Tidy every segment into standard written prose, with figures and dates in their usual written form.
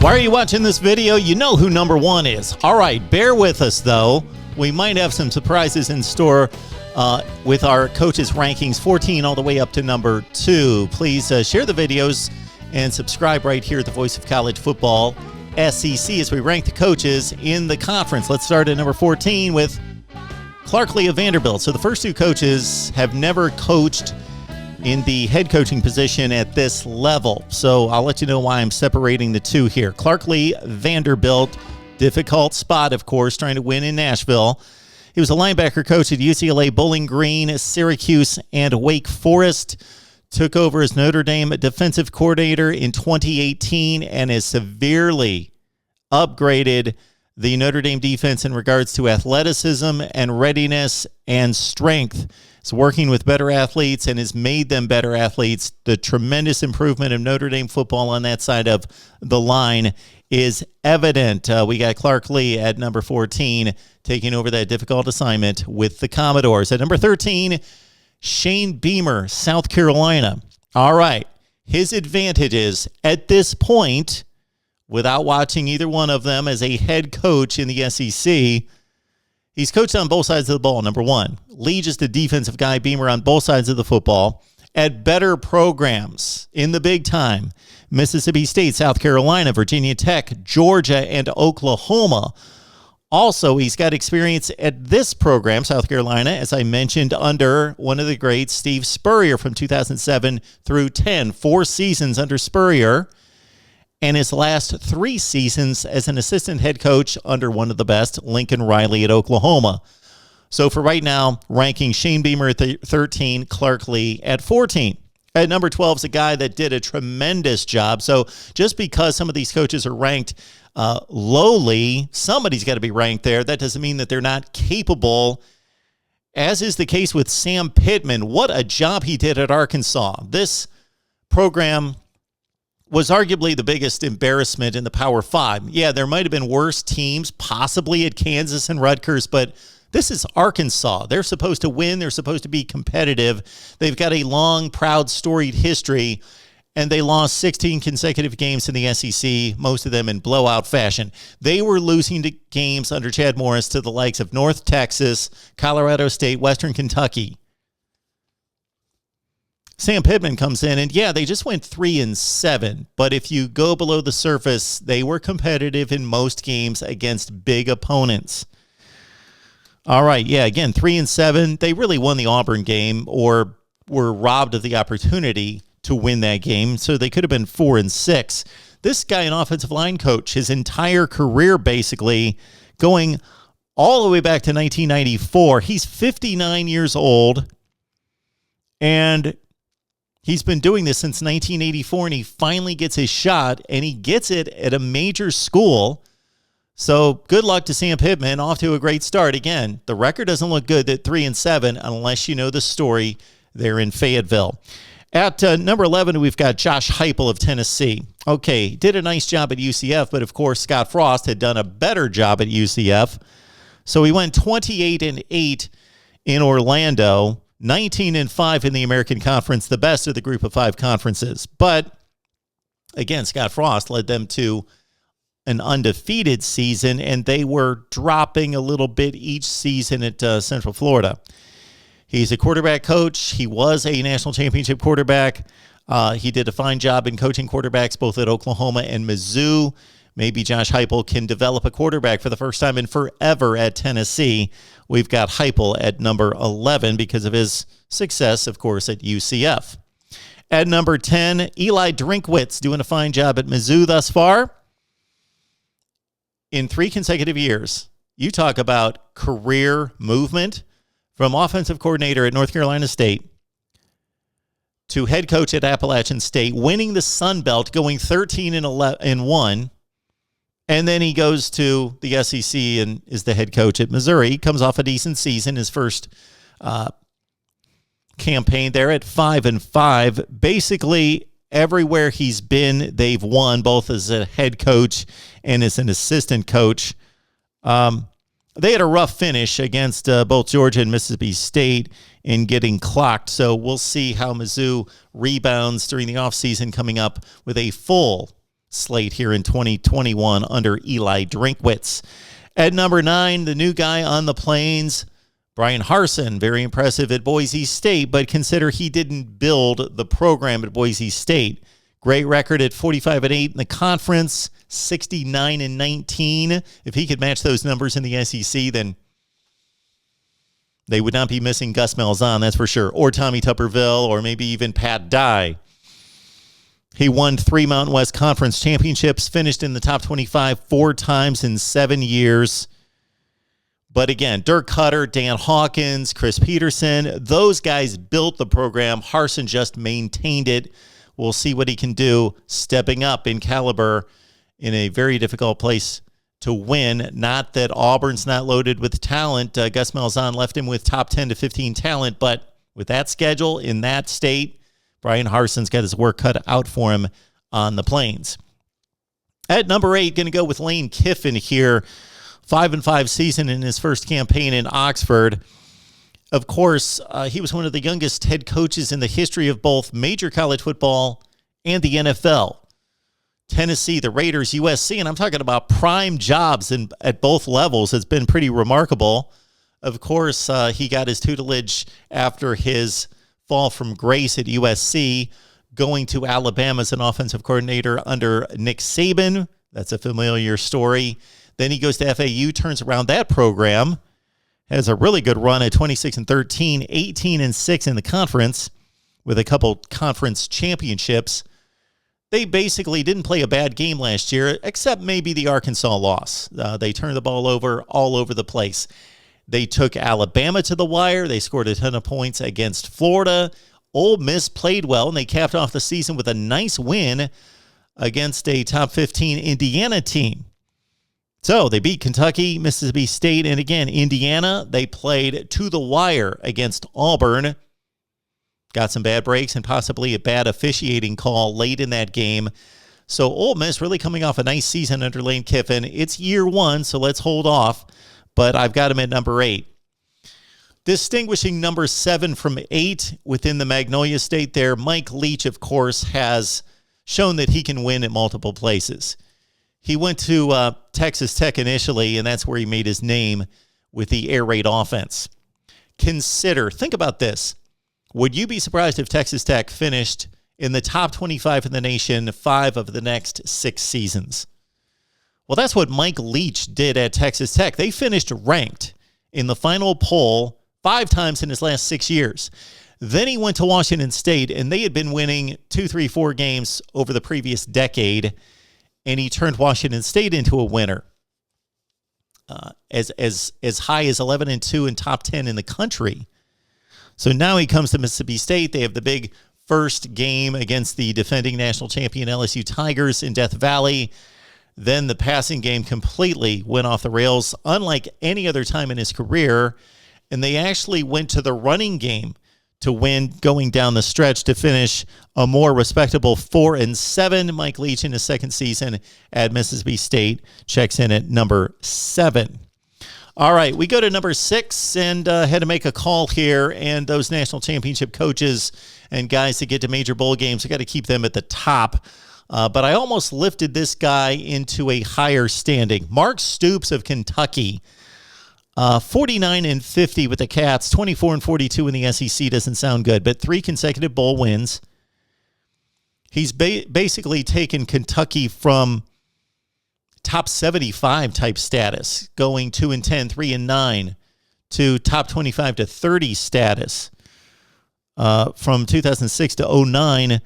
Why are you watching this video? You know who number one is. All right, bear with us, though. We might have some surprises in store with our coaches' rankings, 14 all the way up to number 2. Please share the videos and subscribe right here at the Voice of College Football, SEC, as we rank the coaches in the conference. Let's start at number 14 with Clark Lea of Vanderbilt. So the first two coaches have never coached in the head coaching position at this level. So I'll let you know why I'm separating the two here. Clark Lea, Vanderbilt, difficult spot, of course, trying to win in Nashville. He was a linebacker coach at UCLA, Bowling Green, Syracuse, and Wake Forest. Took over as Notre Dame defensive coordinator in 2018 and has severely upgraded the Notre Dame defense in regards to athleticism and readiness and strength. It's working with better athletes and has made them better athletes. The tremendous improvement of Notre Dame football on that side of the line is evident. We got Clark Lea at number 14, taking over that difficult assignment with the Commodores. At number 13, Shane Beamer, South Carolina. All right, his advantages at this point, without watching either one of them as a head coach in the SEC, he's coached on both sides of the ball, number one. Lee, just a defensive guy, Beamer on both sides of the football. At better programs in the big time, Mississippi State, South Carolina, Virginia Tech, Georgia, and Oklahoma. Also, he's got experience at this program, South Carolina, as I mentioned, under one of the greats, Steve Spurrier, from 2007 through 10. 4 seasons under Spurrier, and his last 3 seasons as an assistant head coach under one of the best, Lincoln Riley at Oklahoma. So for right now, ranking Shane Beamer at 13, Clark Lea at 14. At number 12 is a guy that did a tremendous job. So just because some of these coaches are ranked lowly, somebody's got to be ranked there. That doesn't mean that they're not capable, as is the case with Sam Pittman. What a job he did at Arkansas. This program was arguably the biggest embarrassment in the Power 5. Yeah, there might have been worse teams, possibly at Kansas and Rutgers, but this is Arkansas. They're supposed to win. They're supposed to be competitive. They've got a long, proud, storied history, and they lost 16 consecutive games in the SEC, most of them in blowout fashion. They were losing to games under Chad Morris to the likes of North Texas, Colorado State, Western Kentucky. Sam Pittman comes in, and yeah, they just went 3-7. But if you go below the surface, they were competitive in most games against big opponents. All right, yeah, again, 3-7. They really won the Auburn game, or were robbed of the opportunity to win that game, so they could have been 4-6. This guy, an offensive line coach, his entire career basically going all the way back to 1994. He's 59 years old, and he's been doing this since 1984, and he finally gets his shot, and he gets it at a major school. So good luck to Sam Pittman, off to a great start. Again, the record doesn't look good at 3-7 unless you know the story there in Fayetteville. At number 11, we've got Josh Heupel of Tennessee. Okay, did a nice job at UCF, but of course Scott Frost had done a better job at UCF. So he went 28-8 in Orlando, 19-5 in the American Conference, the best of the group of 5 conferences. But again, Scott Frost led them to an undefeated season, and they were dropping a little bit each season at Central Florida. He's a quarterback coach. He was a national championship quarterback. He did a fine job in coaching quarterbacks both at Oklahoma and Mizzou. Maybe Josh Heupel can develop a quarterback for the first time in forever at Tennessee. We've got Heupel at number 11 because of his success, of course, at UCF. At number 10, Eli Drinkwitz, doing a fine job at Mizzou thus far. In 3 consecutive years, you talk about career movement from offensive coordinator at North Carolina State to head coach at Appalachian State, winning the Sun Belt, going 13-1, and then he goes to the SEC and is the head coach at Missouri. He comes off a decent season, his first campaign there at 5-5. Basically, everywhere he's been, they've won, both as a head coach and as an assistant coach. They had a rough finish against both Georgia and Mississippi State in getting clocked, so we'll see how Mizzou rebounds during the offseason coming up with a full slate here in 2021 under Eli Drinkwitz. At number 9, the new guy on the Plains, Bryan Harsin, very impressive at Boise State, but consider he didn't build the program at Boise State. Great record at 45-8 in the conference, 69-19. If he could match those numbers in the SEC, then they would not be missing Gus Malzahn, that's for sure, or Tommy Tuberville, or maybe even Pat Dye. He won 3 Mountain West Conference championships, finished in the top 25 4 times in 7 years. But again, Dirk Cutter, Dan Hawkins, Chris Peterson, those guys built the program. Harsin just maintained it. We'll see what he can do stepping up in caliber in a very difficult place to win. Not that Auburn's not loaded with talent. Gus Malzahn left him with top 10 to 15 talent, but with that schedule in that state, Bryan Harsin's got his work cut out for him on the Plains. At number 8, going to go with Lane Kiffin here. 5-5 season in his first campaign in Oxford. Of course, he was one of the youngest head coaches in the history of both major college football and the NFL. Tennessee, the Raiders, USC, and I'm talking about prime jobs at both levels. It's been pretty remarkable. Of course, he got his tutelage after his fall from grace at USC, going to Alabama as an offensive coordinator under Nick Saban. That's a familiar story. Then he goes to FAU, turns around that program, has a really good run at 26-13, 18-6 in the conference with a couple conference championships. They basically didn't play a bad game last year, except maybe the Arkansas loss. They turned the ball over all over the place. They took Alabama to the wire. They scored a ton of points against Florida. Ole Miss played well, and they capped off the season with a nice win against a top 15 Indiana team. So they beat Kentucky, Mississippi State, and again, Indiana. They played to the wire against Auburn. Got some bad breaks and possibly a bad officiating call late in that game. So Ole Miss really coming off a nice season under Lane Kiffin. It's year 1, so let's hold off. But I've got him at number 8. Distinguishing number 7 from 8 within the Magnolia State there, Mike Leach, of course, has shown that he can win at multiple places. He went to Texas Tech initially, and that's where he made his name with the air raid offense. Think about this. Would you be surprised if Texas Tech finished in the top 25 in the nation 5 of the next 6 seasons? Well, that's what Mike Leach did at Texas Tech. They finished ranked in the final poll 5 times in his last 6 years. Then he went to Washington State, and they had been winning 2, 3, 4 games over the previous decade, and he turned Washington State into a winner. As high as 11-2 and top 10 in the country. So now he comes to Mississippi State. They have the big first game against the defending national champion LSU Tigers in Death Valley. Then the passing game completely went off the rails, unlike any other time in his career. And they actually went to the running game to win going down the stretch to finish a more respectable 4-7. Mike Leach in his second season at Mississippi State checks in at number 7. All right, we go to number 6 and had to make a call here. And those national championship coaches and guys that get to major bowl games, I got to keep them at the top. But I almost lifted this guy into a higher standing. Mark Stoops of Kentucky, 49-50 with the Cats, 24-42 in the SEC doesn't sound good, but 3 consecutive bowl wins. He's basically taken Kentucky from top 75 type status, going 2-10, 3-9, to top 25 to 30 status from 2006 to 2009.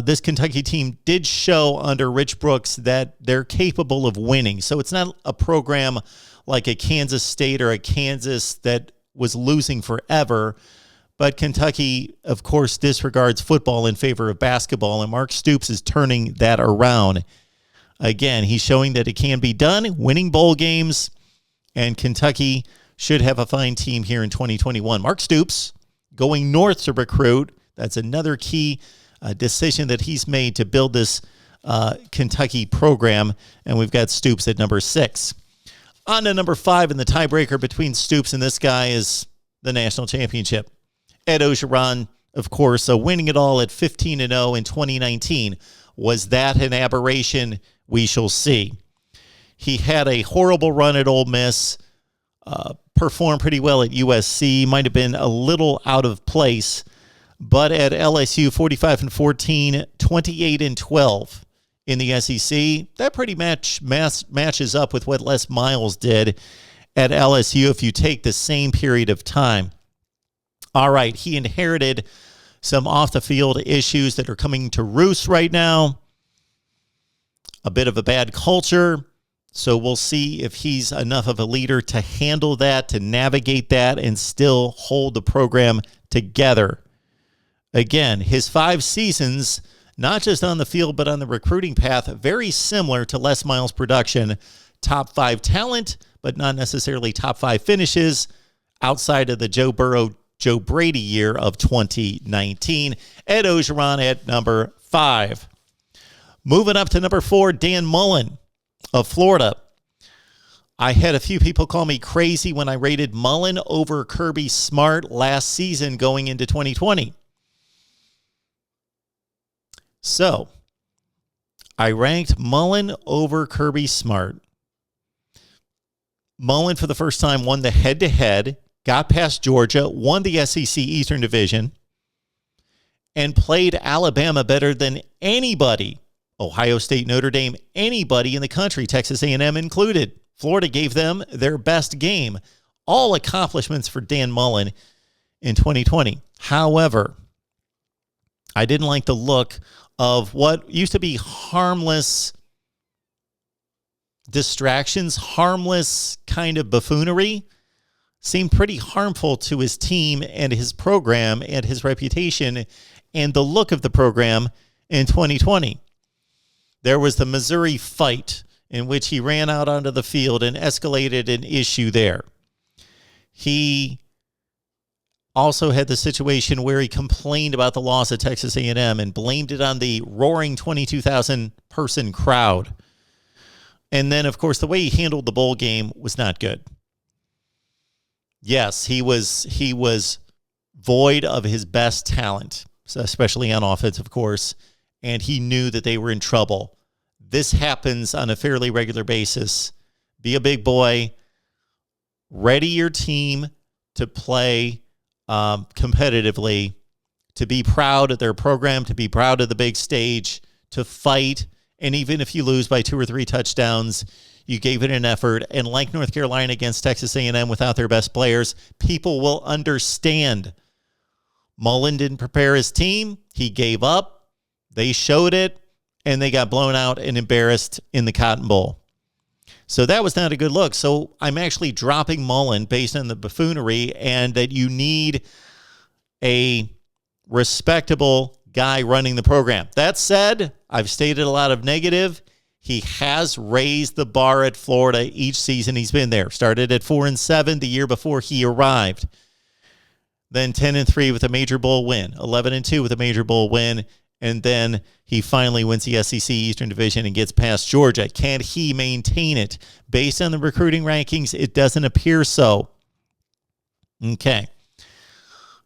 This Kentucky team did show under Rich Brooks that they're capable of winning. So it's not a program like a Kansas State or a Kansas that was losing forever. But Kentucky, of course, disregards football in favor of basketball, and Mark Stoops is turning that around. Again, he's showing that it can be done, winning bowl games, and Kentucky should have a fine team here in 2021. Mark Stoops going north to recruit. That's another key decision that he's made to build this Kentucky program, and we've got Stoops at number 6. On to number 5, and the tiebreaker between Stoops and this guy is the national championship. Ed Orgeron, of course, winning it all at 15-0 in 2019. Was that an aberration? We shall see. He had a horrible run at Ole Miss, performed pretty well at USC, might have been a little out of place, but at LSU, 45-14, 28-12 in the SEC. That pretty much matches up with what Les Miles did at LSU if you take the same period of time. All right, he inherited some off-the-field issues that are coming to roost right now. A bit of a bad culture. So we'll see if he's enough of a leader to handle that, to navigate that, and still hold the program together. Again, his 5 seasons, not just on the field, but on the recruiting path, very similar to Les Miles' production. Top 5 talent, but not necessarily top 5 finishes outside of the Joe Burrow, Joe Brady year of 2019. Ed Orgeron at number 5. Moving up to number 4, Dan Mullen of Florida. I had a few people call me crazy when I rated Mullen over Kirby Smart last season going into 2020. So, I ranked Mullen over Kirby Smart. Mullen, for the first time, won the head-to-head, got past Georgia, won the SEC Eastern Division, and played Alabama better than anybody. Ohio State, Notre Dame, anybody in the country, Texas A&M included. Florida gave them their best game. All accomplishments for Dan Mullen in 2020. However, I didn't like the look of what used to be harmless distractions, harmless kind of buffoonery, seemed pretty harmful to his team and his program and his reputation and the look of the program in 2020. There was the Missouri fight in which he ran out onto the field and escalated an issue there. He also had the situation where he complained about the loss at Texas A&M and blamed it on the roaring 22,000 person crowd. And then, of course, the way he handled the bowl game was not good. Yes, he was void of his best talent, especially on offense, of course, and he knew that they were in trouble. This happens on a fairly regular basis. Be a big boy. Ready your team to play competitively, to be proud of their program, to be proud of the big stage, to fight. And even if you lose by 2 or 3 touchdowns, you gave it an effort. And like North Carolina against Texas A&M without their best players, people will understand. Mullen didn't prepare his team. He gave up. They showed it, and they got blown out and embarrassed in the Cotton Bowl. So that was not a good look. So I'm actually dropping Mullen based on the buffoonery and that you need a respectable guy running the program. That said, I've stated a lot of negative. He has raised the bar at Florida each season he's been there. Started at 4-7 the year before he arrived. Then 10-3 with a major bowl win. 11-2 with a major bowl win. And then he finally wins the SEC Eastern Division and gets past Georgia. Can he maintain it? Based on the recruiting rankings, it doesn't appear so. Okay.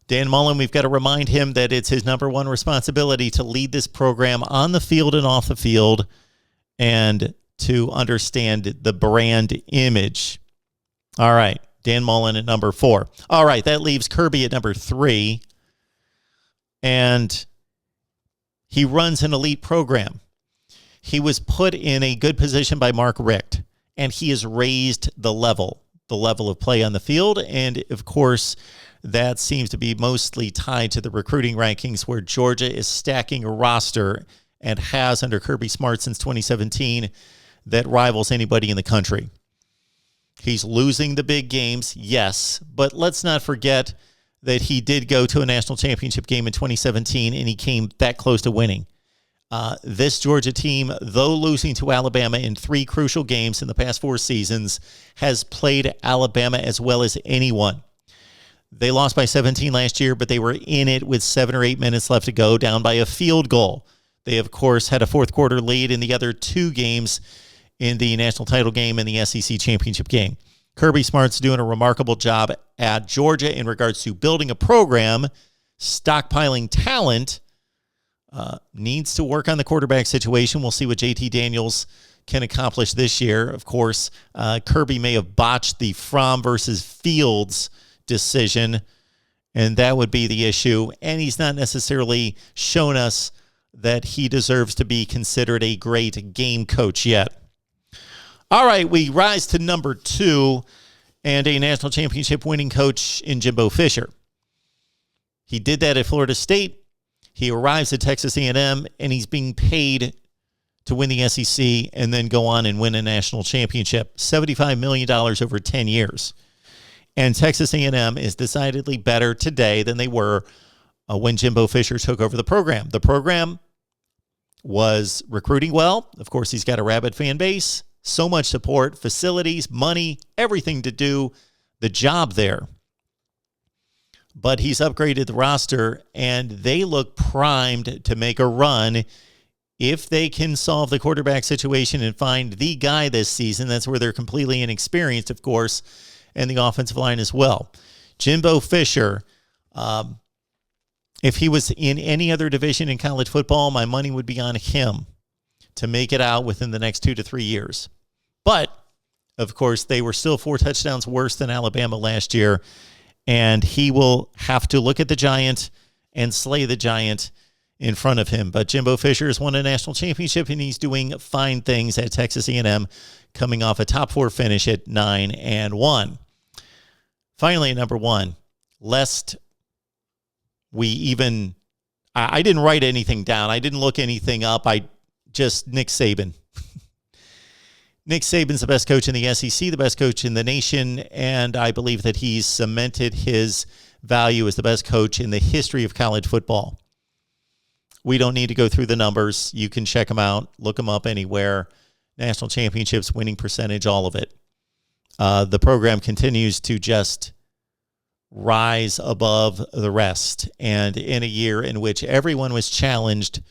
Dan Mullen, we've got to remind him that it's his number one responsibility to lead this program on the field and off the field and to understand the brand image. All right. Dan Mullen at number 4. All right. That leaves Kirby at number 3. And he runs an elite program. He was put in a good position by Mark Richt, and he has raised the level of play on the field. And, of course, that seems to be mostly tied to the recruiting rankings where Georgia is stacking a roster and has under Kirby Smart since 2017 that rivals anybody in the country. He's losing the big games, yes, but let's not forget that he did go to a national championship game in 2017, and he came that close to winning. This Georgia team, though losing to Alabama in 3 crucial games in the past 4 seasons, has played Alabama as well as anyone. They lost by 17 last year, but they were in it with 7 or 8 minutes left to go, down by a field goal. They, of course, had a fourth-quarter lead in the other 2 games in the national title game and the SEC championship game. Kirby Smart's doing a remarkable job at Georgia in regards to building a program, stockpiling talent, Needs to work on the quarterback situation. We'll see what JT Daniels can accomplish this year. Of course, Kirby may have botched the Fromm versus Fields decision, and that would be the issue. And he's not necessarily shown us that he deserves to be considered a great game coach yet. All right, we rise to number 2 and a national championship winning coach in Jimbo Fisher. He did that at Florida State. He arrives at Texas A&M, and he's being paid to win the SEC and then go on and win a national championship. $75 million over 10 years. And Texas A&M is decidedly better today than they were when Jimbo Fisher took over the program. The program was recruiting well. Of course, he's got a rabid fan base, so much support, facilities, money, everything to do the job there. But he's upgraded the roster, and they look primed to make a run if they can solve the quarterback situation and find the guy this season. That's where they're completely inexperienced, of course, and the offensive line as well. Jimbo Fisher, if he was in any other division in college football, my money would be on him to make it out within the next 2 to 3 years. But, of course, they were still 4 touchdowns worse than Alabama last year, and he will have to look at the giant and slay the giant in front of him. But Jimbo Fisher has won a national championship, and he's doing fine things at Texas A&M, coming off a top 4 finish at 9-1. Finally, number 1, lest we even, I didn't write anything down. I didn't look anything up. Nick Saban. Nick Saban's the best coach in the SEC, the best coach in the nation, and I believe that he's cemented his value as the best coach in the history of college football. We don't need to go through the numbers. You can check them out, look them up anywhere. National championships, winning percentage, all of it. The program continues to just rise above the rest. And in a year in which everyone was challenged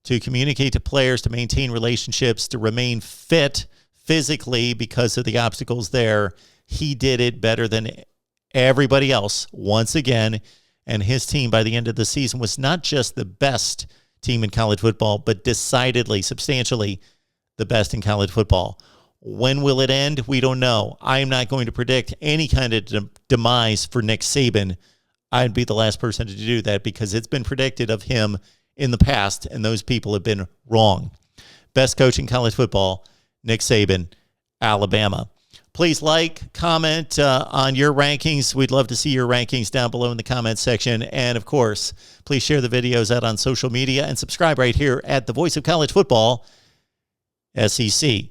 to communicate to players, to maintain relationships, to remain fit physically because of the obstacles there, he did it better than everybody else once again. And his team by the end of the season was not just the best team in college football, but decidedly, substantially the best in college football. When will it end? We don't know. I am not going to predict any kind of demise for Nick Saban. I'd be the last person to do that because it's been predicted of him in the past, and those people have been wrong. Best coach in college football, Nick Saban, Alabama. Please like, comment on your rankings. We'd love to see your rankings down below in the comments section. And, of course, please share the videos out on social media and subscribe right here at the Voice of College Football, SEC.